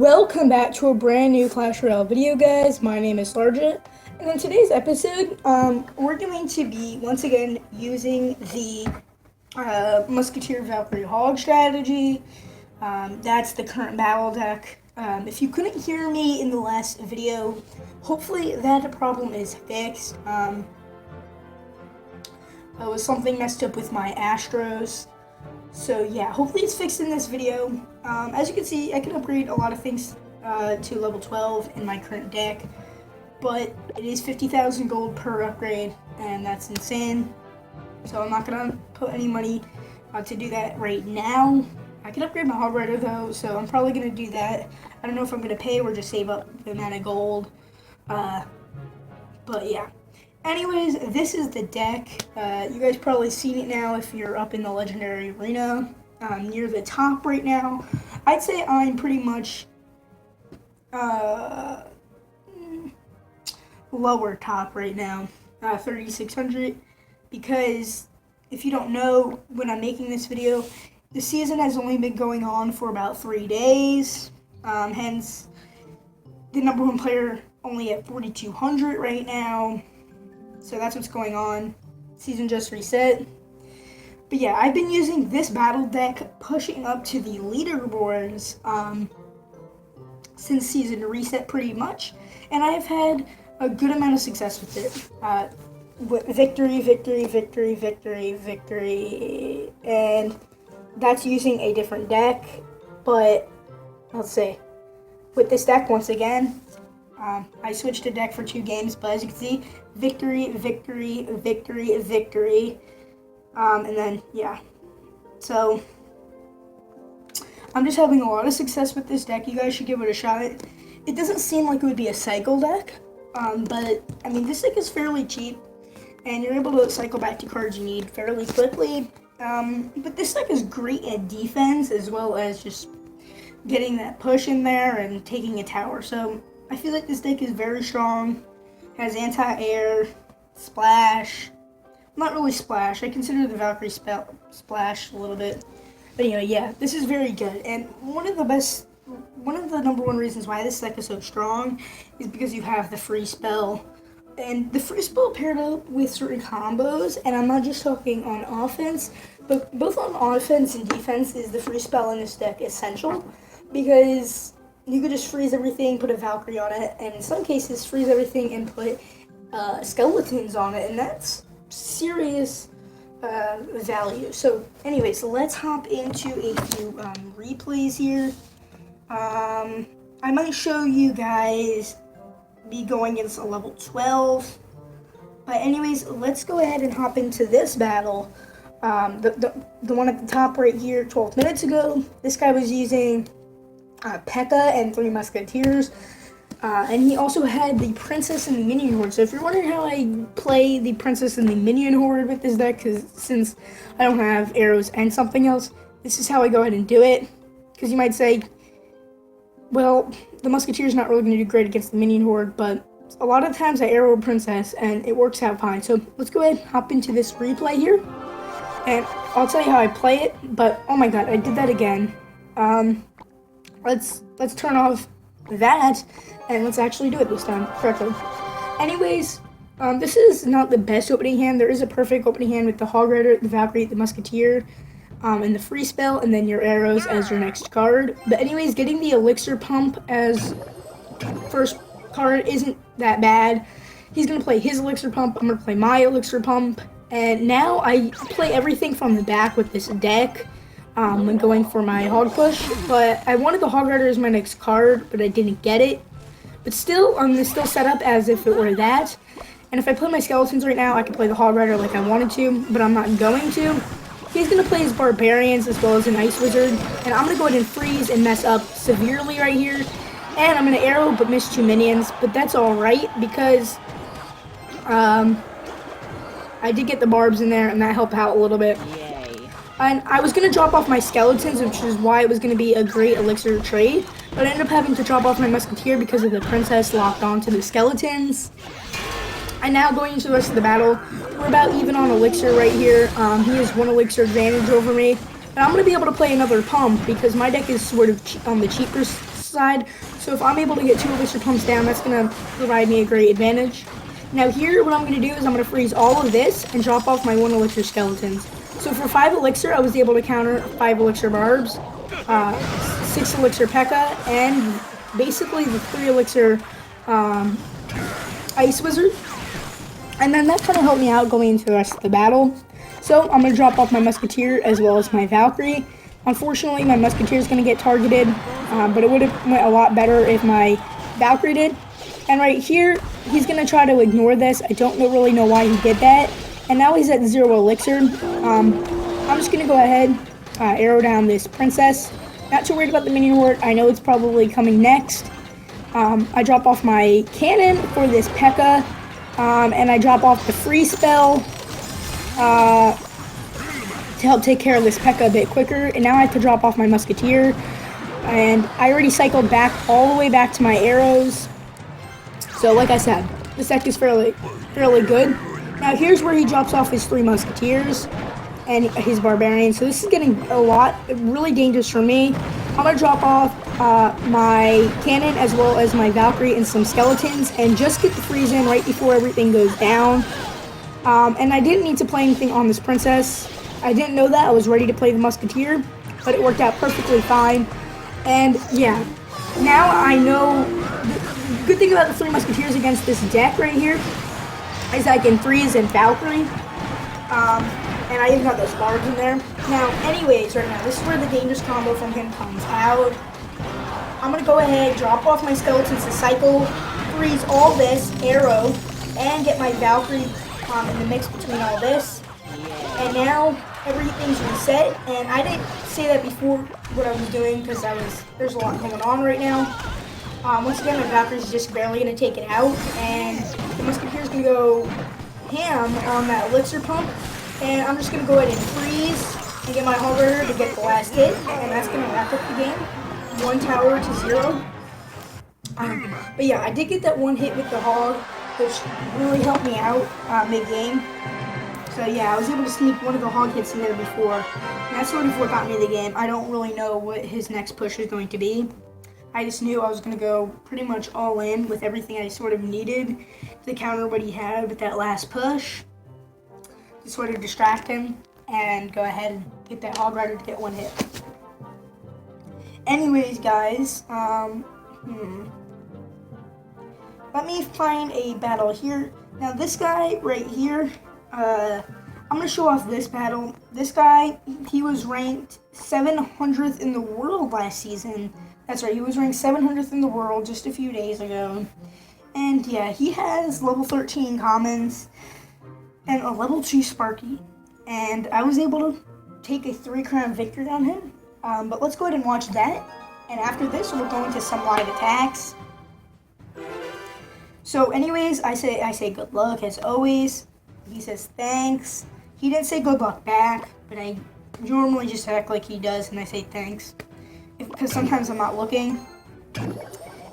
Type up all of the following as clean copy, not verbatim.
Welcome back to a brand new Clash Royale video, guys. My name is Sergeant, and in today's episode, we're going to be once again using the Musketeer Valkyrie Hog strategy. That's the current battle deck. If you couldn't hear me in the last video, hopefully that problem is fixed. It was something messed up with my Astros. So yeah, hopefully it's fixed in this video. As you can see, I can upgrade a lot of things to level 12 in my current deck, but it is 50,000 gold per upgrade, and that's insane. So I'm not gonna put any money to do that right now. I can upgrade my Hog Rider though, so I'm probably gonna do that. I don't know if I'm gonna pay or just save up the amount of gold, but yeah. Anyways, this is the deck. You guys probably seen it now if you're up in the Legendary Arena. Near the top right now. I'd say I'm pretty much lower top right now, 3,600, because if you don't know, when I'm making this video, the season has only been going on for about 3 days, hence the number one player only at 4,200 right now. So that's what's going on. Season just reset. But yeah, I've been using this battle deck pushing up to the leaderboards since season reset pretty much. And I have had a good amount of success with it. Victory, victory, victory, victory, victory. And that's using a different deck. But let's see. With this deck, once again, I switched a deck for 2 games, but as you can see, victory, victory, victory, victory, and then, yeah. So, I'm just having a lot of success with this deck. You guys should give it a shot. It doesn't seem like it would be a cycle deck, but, I mean, this deck is fairly cheap, and you're able to cycle back to cards you need fairly quickly. But this deck is great at defense, as well as just getting that push in there and taking a tower. So, I feel like this deck is very strong, has anti-air, splash, not really splash, I consider the Valkyrie splash a little bit, but anyway, yeah, this is very good, and one of the number one reasons why this deck is so strong is because you have the free spell, and the free spell paired up with certain combos, and I'm not just talking on offense, but both on offense and defense is the free spell in this deck essential, because you could just freeze everything, put a Valkyrie on it, and in some cases freeze everything and put skeletons on it, and that's serious value. So anyways, let's hop into a few replays here. I might show you guys me going against a level 12. But anyways, let's go ahead and hop into this battle. The one at the top right here, 12 minutes ago, this guy was using P.E.K.K.A. and 3 Musketeers, and he also had the Princess and the Minion Horde. So if you're wondering how I play the Princess and the Minion Horde with this deck, because since I don't have arrows and something else, this is how I go ahead and do it. Because you might say, well, the Musketeer's not really going to do great against the Minion Horde, but a lot of times I arrow a Princess, and it works out fine. So let's go ahead and hop into this replay here, and I'll tell you how I play it, but oh my god, I did that again. Let's turn off that, and let's actually do it this time correctly. Anyways, this is not the best opening hand. There is a perfect opening hand with the Hog Rider, the Valkyrie, the Musketeer, and the free spell, and then your arrows as your next card. But anyways, getting the Elixir Pump as first card isn't that bad. He's going to play his Elixir Pump, I'm going to play my Elixir Pump, and now I play everything from the back with this deck. When going for my hog push, but I wanted the Hog Rider as my next card, but I didn't get it. But still, it's still set up as if it were that. And if I play my skeletons right now, I can play the Hog Rider like I wanted to, but I'm not going to. He's going to play his Barbarians as well as an Ice Wizard, and I'm going to go ahead and freeze and mess up severely right here. And I'm going to arrow but miss 2 minions, but that's alright because I did get the barbs in there, and that helped out a little bit. And I was going to drop off my skeletons, which is why it was going to be a great elixir trade. But I ended up having to drop off my Musketeer because of the Princess locked onto the skeletons. And now going into the rest of the battle, we're about even on elixir right here. He has 1 elixir advantage over me. And I'm going to be able to play another pump because my deck is sort of on the cheaper side. So if I'm able to get 2 elixir pumps down, that's going to provide me a great advantage. Now here, what I'm going to do is I'm going to freeze all of this and drop off my 1 elixir skeletons. So for 5 elixir, I was able to counter 5 elixir barbs, 6 elixir P.E.K.K.A, and basically the 3 elixir ice wizard. And then that kind of helped me out going into the rest of the battle. So I'm going to drop off my musketeer as well as my Valkyrie. Unfortunately, my musketeer is going to get targeted, but it would have went a lot better if my Valkyrie did. And right here, he's going to try to ignore this. I don't really know why he did that. And now he's at 0 elixir. I'm just going to go ahead, arrow down this princess. Not too worried about the minion horde. I know it's probably coming next. I drop off my cannon for this P.E.K.K.A. And I drop off the free spell to help take care of this P.E.K.K.A a bit quicker. And now I have to drop off my musketeer. And I already cycled back all the way back to my arrows. So like I said, this deck is fairly good. Now here's where he drops off his 3 musketeers and his barbarian. So this is getting really dangerous for me. I'm going to drop off my cannon as well as my Valkyrie and some skeletons and just get the freeze in right before everything goes down. And I didn't need to play anything on this princess. I didn't know that. I was ready to play the musketeer, but it worked out perfectly fine. And yeah, now I know. The good thing about the 3 musketeers against this deck right here is I can freeze and Valkyrie. And I even got those barbs in there. Now, anyways, right now, this is where the dangerous combo from him comes out. I'm going to go ahead, drop off my skeletons to cycle, freeze all this, arrow, and get my Valkyrie in the mix between all this. And now, everything's reset. And I didn't say that before what I was doing because there's a lot going on right now. Once again, my Valkyrie's just barely going to take it out. And the Musketeer's going to go ham on that elixir pump. And I'm just going to go ahead and freeze and get my Hogger to get the last hit. And that's going to wrap up the game. 1 tower to 0. But yeah, I did get that 1 hit with the Hog, which really helped me out mid-game. So yeah, I was able to sneak one of the Hog hits in there before. And that's sort of what got me the game. I don't really know what his next push is going to be. I just knew I was going to go pretty much all in with everything I sort of needed to counter what he had with that last push. To sort of distract him and go ahead and get that Hog Rider to get 1 hit. Anyways, guys, let me find a battle here. Now, this guy right here, I'm going to show off this battle. This guy, he was ranked 700th in the world last season. That's right, he was ranked 700th in the world just a few days ago. And yeah, he has level 13 commons and a level 2 Sparky. And I was able to take a 3-crown victory on him. But let's go ahead and watch that. And after this, we'll go into some live attacks. So anyways, I say good luck as always. He says thanks. He didn't say good luck back, but I normally just act like he does and I say thanks. Because sometimes I'm not looking.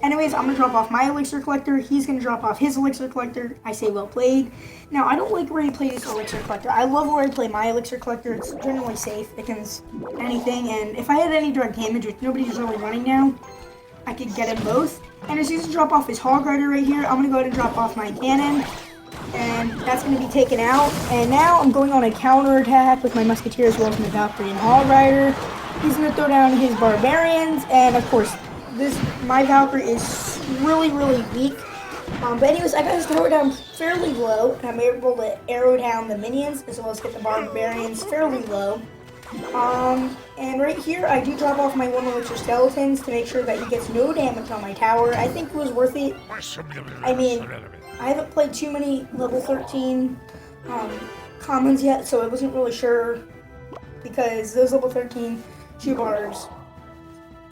Anyways, I'm going to drop off my Elixir Collector. He's going to drop off his Elixir Collector. I say well played. Now, I don't like where he plays Elixir Collector. I love where I play my Elixir Collector. It's generally safe against anything. And if I had any direct damage, which nobody's really running now, I could get him both. And as he's going to drop off his Hog Rider right here, I'm going to go ahead and drop off my cannon. And that's going to be taken out. And now I'm going on a counter attack with my Musketeer as well as my Valkyrie and Hog Rider. He's going to throw down his Barbarians. And of course, my Valkyrie is really, really weak. But anyways, I got his tower down fairly low, and I'm able to arrow down the minions as well as get the Barbarians fairly low. And right here, I do drop off my 1 Elixir Skeletons to make sure that he gets no damage on my tower. I think it was worth it. I mean, I haven't played too many level 13 commons yet, so I wasn't really sure because those level 13 Chubars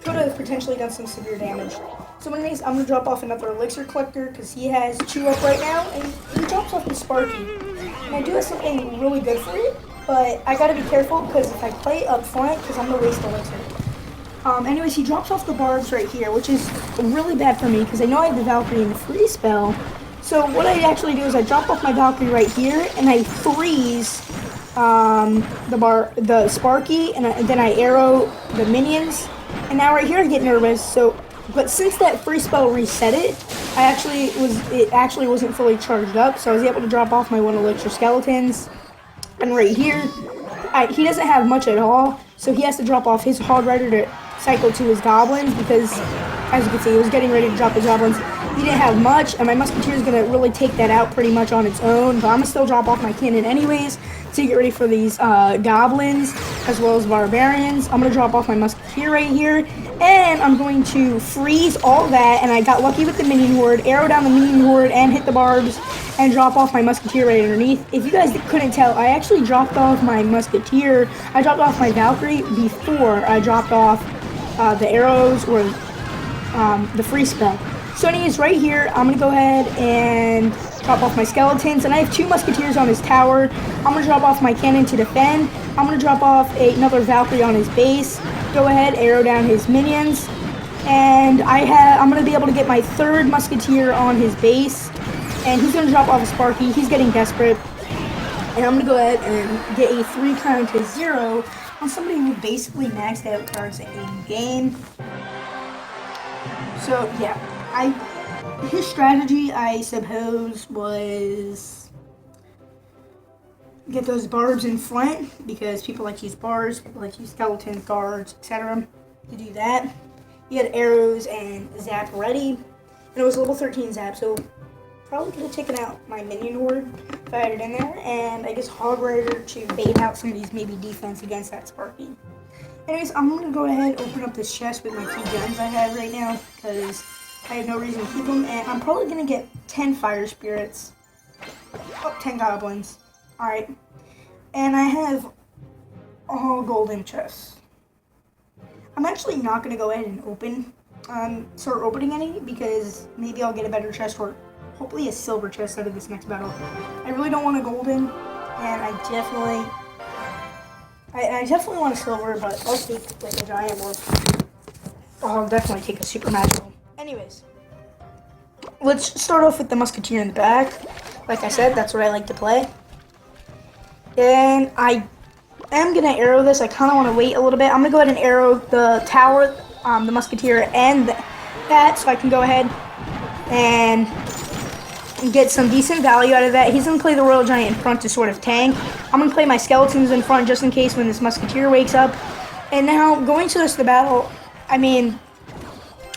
could have potentially done some severe damage. So anyways, I'm going to drop off another Elixir Collector because he has 2 up right now, and he drops off the Sparky. And I do have something really good for it, but I got to be careful because if I play up front, because I'm going to waste Elixir. Anyways, he drops off the Barbs right here, which is really bad for me because I know I have the Valkyrie and the free spell. So what I actually do is I drop off my Valkyrie right here, and I freeze the Sparky, and then I arrow the minions. And now right here I get nervous, so But since that free spell reset it, it actually wasn't fully charged up, so I was able to drop off my 1 elixir skeletons. And right here, he doesn't have much at all, so he has to drop off his hog rider to cycle to his goblins because, as you can see, he was getting ready to drop his goblins. He didn't have much, and my musketeer is going to really take that out pretty much on its own, but I'm going to still drop off my cannon anyways to get ready for these goblins as well as barbarians. I'm going to drop off my musketeer right here, and I'm going to freeze all that, and I got lucky with the minion horde, arrow down the minion horde, and hit the barbs, and drop off my musketeer right underneath. If you guys couldn't tell, I actually dropped off my musketeer. I dropped off my Valkyrie before I dropped off the arrows or the free spell. So anyways, right here, I'm going to go ahead and drop off my skeletons. And I have 2 musketeers on his tower. I'm going to drop off my cannon to defend. I'm going to drop off another Valkyrie on his base. Go ahead, arrow down his minions. And I'm going to be able to get my 3rd musketeer on his base. And he's going to drop off a Sparky. He's getting desperate. And I'm going to go ahead and get a 3 crown to 0 on somebody who basically maxed out cards in game. So, yeah. His strategy, I suppose, was get those barbs in front because people like to use barbs, people like to use skeletons, guards, etc. to do that. He had arrows and zap ready, and it was a level 13 zap, so probably could have taken out my minion horde if I had it in there, and I guess hog rider to bait out some of these maybe defense against that Sparky. Anyways, I'm going to go ahead and open up this chest with my 2 gems I have right now because I have no reason to keep them, and I'm probably going to get 10 fire spirits. Oh, 10 goblins. Alright. And I have all golden chests. I'm actually not going to go ahead and start opening any, because maybe I'll get a better chest, or hopefully a silver chest out of this next battle. I really don't want a golden, and I definitely want a silver, but I'll take like a giant, or I'll definitely take a super magical. Anyways, let's start off with the musketeer in the back. Like I said, that's what I like to play. And I am going to arrow this. I kind of want to wait a little bit. I'm going to go ahead and arrow the tower, the musketeer, and that, so I can go ahead and get some decent value out of that. He's going to play the Royal Giant in front to sort of tank. I'm going to play my skeletons in front just in case when this musketeer wakes up. And now, going to the rest of the battle, I mean,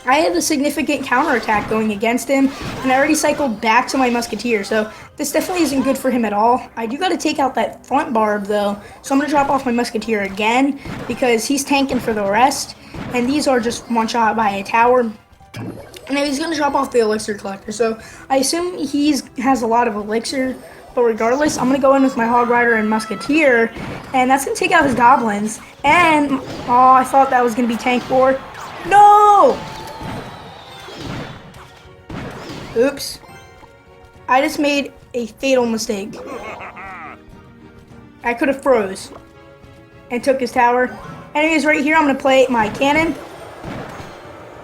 I have a significant counterattack going against him, and I already cycled back to my musketeer, so this definitely isn't good for him at all. I do got to take out that front barb, though, so I'm going to drop off my musketeer again, because he's tanking for the rest, and these are just one-shot by a tower. And now he's going to drop off the elixir collector, so I assume he has a lot of elixir, but regardless, I'm going to go in with my hog rider and musketeer, and that's going to take out his goblins, and, oh, I thought that was going to be tank 4. No! Oops. I just made a fatal mistake. I could have froze and took his tower. Anyways, right here I'm going to play my cannon.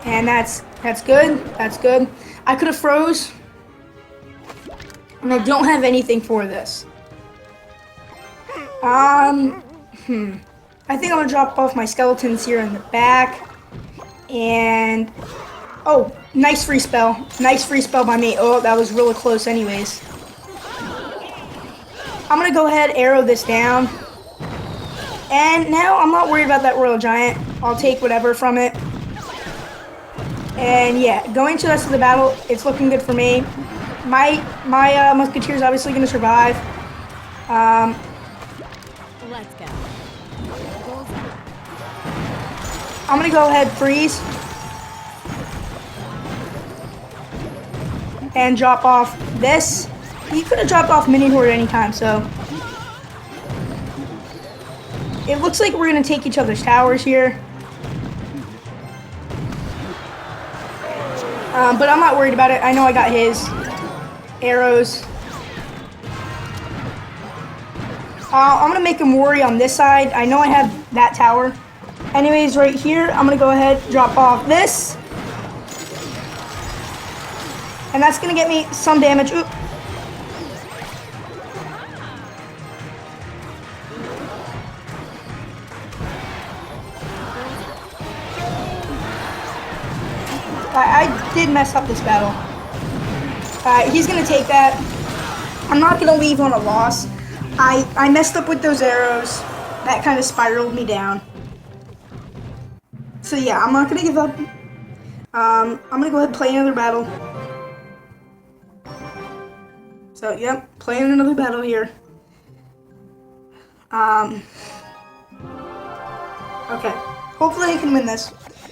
And that's good. That's good. I could have froze. And I don't have anything for this. I think I'm going to drop off my skeletons here in the back. And oh, nice free spell. Nice free spell by me. Oh, that was really close anyways. I'm going to go ahead, arrow this down. And now I'm not worried about that Royal Giant. I'll take whatever from it. And yeah, going to the rest of the battle, it's looking good for me. My musketeer is obviously going to survive. Let's go. I'm going to go ahead, freeze. And drop off this. He could have dropped off minion horde at any time, so it looks like we're gonna take each other's towers here. But I'm not worried about it. I know I got his arrows. I'm gonna make him worry on this side. I know I have that tower. Anyways, right here, I'm gonna go ahead, drop off this. And that's going to get me some damage. Oop. did mess up this battle. He's going to take that. I'm not going to leave on a loss. I messed up with those arrows. That kind of spiraled me down. So yeah, I'm not going to give up. I'm going to go ahead and play another battle. So, yep, playing another battle here. Okay. Hopefully I can win this.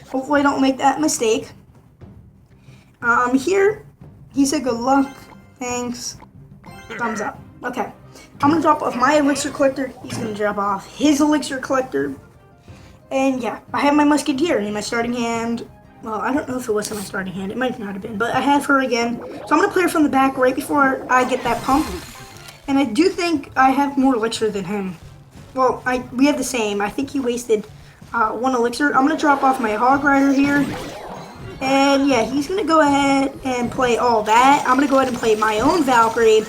Hopefully I don't make that mistake. Here, he said good luck. Thanks. Thumbs up. Okay. I'm going to drop off my elixir collector. He's going to drop off his elixir collector. And yeah, I have my musketeer in my starting hand. Well, I don't know if it was in my starting hand. It might not have been. But I have her again. So I'm going to play her from the back right before I get that pump. And I do think I have more elixir than him. Well, we have the same. I think he wasted 1 elixir. I'm going to drop off my hog rider here. And yeah, he's going to go ahead and play all that. I'm going to go ahead and play my own Valkyrie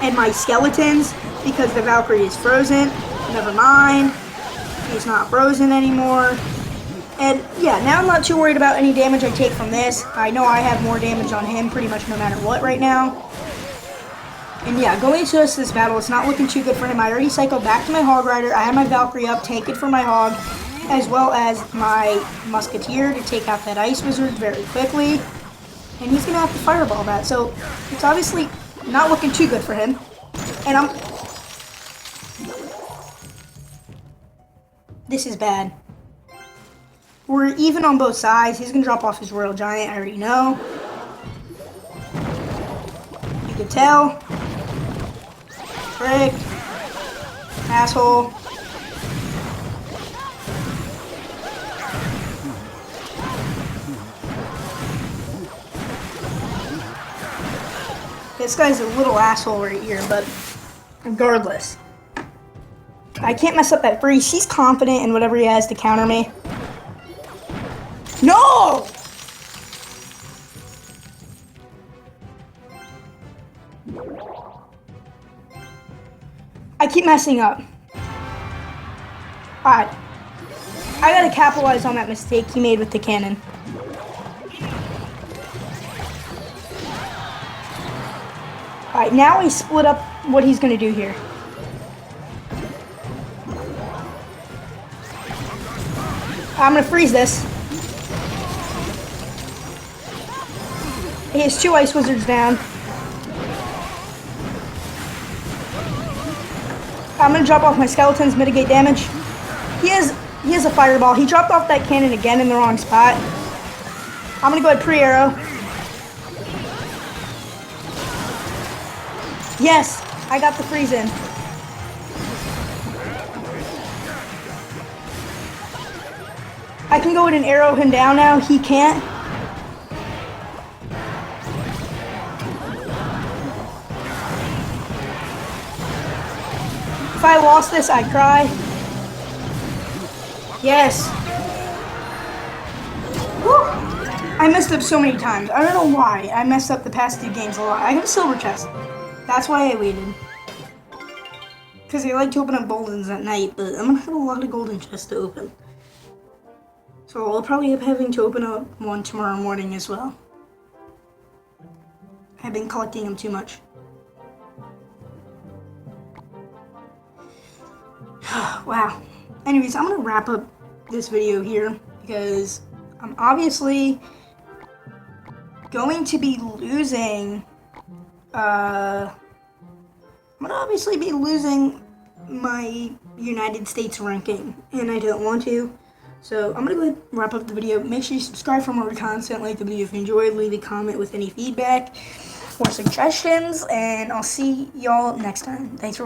and my skeletons because the Valkyrie is frozen. Never mind. He's not frozen anymore. And yeah, now I'm not too worried about any damage I take from this. I know I have more damage on him pretty much no matter what right now. And yeah, going into this battle, it's not looking too good for him. I already cycled back to my hog rider. I have my Valkyrie up, take it for my hog, as well as my musketeer to take out that ice wizard very quickly. And he's going to have to fireball that. So it's obviously not looking too good for him. And this is bad. We're even on both sides. He's going to drop off his Royal Giant, I already know. You can tell. Frick. Asshole. This guy's a little asshole right here, but regardless. I can't mess up that freeze. He's confident in whatever he has to counter me. No! I keep messing up. Alright. I gotta capitalize on that mistake he made with the cannon. Alright, now he split up what he's gonna do here. I'm gonna freeze this. He has 2 ice wizards down. I'm gonna drop off my skeletons, mitigate damage. He has a fireball. He dropped off that cannon again in the wrong spot. I'm gonna go ahead pre-arrow. Yes, I got the freeze in. I can go ahead and arrow him down now. He can't. If I lost this, I'd cry. Yes. Whew. I messed up so many times. I don't know why. I messed up the past 2 games a lot. I have a silver chest. That's why I waited. Because I like to open up goldens at night, but I'm going to have a lot of golden chests to open. So I'll probably be having to open up one tomorrow morning as well. I've been collecting them too much. Wow. Anyways, I'm going to wrap up this video here because I'm obviously going to be losing, I'm going to obviously be losing my United States ranking, and I don't want to. So I'm going to go ahead and wrap up the video. Make sure you subscribe for more content, like the video if you enjoyed, leave a comment with any feedback or suggestions, and I'll see y'all next time. Thanks for watching.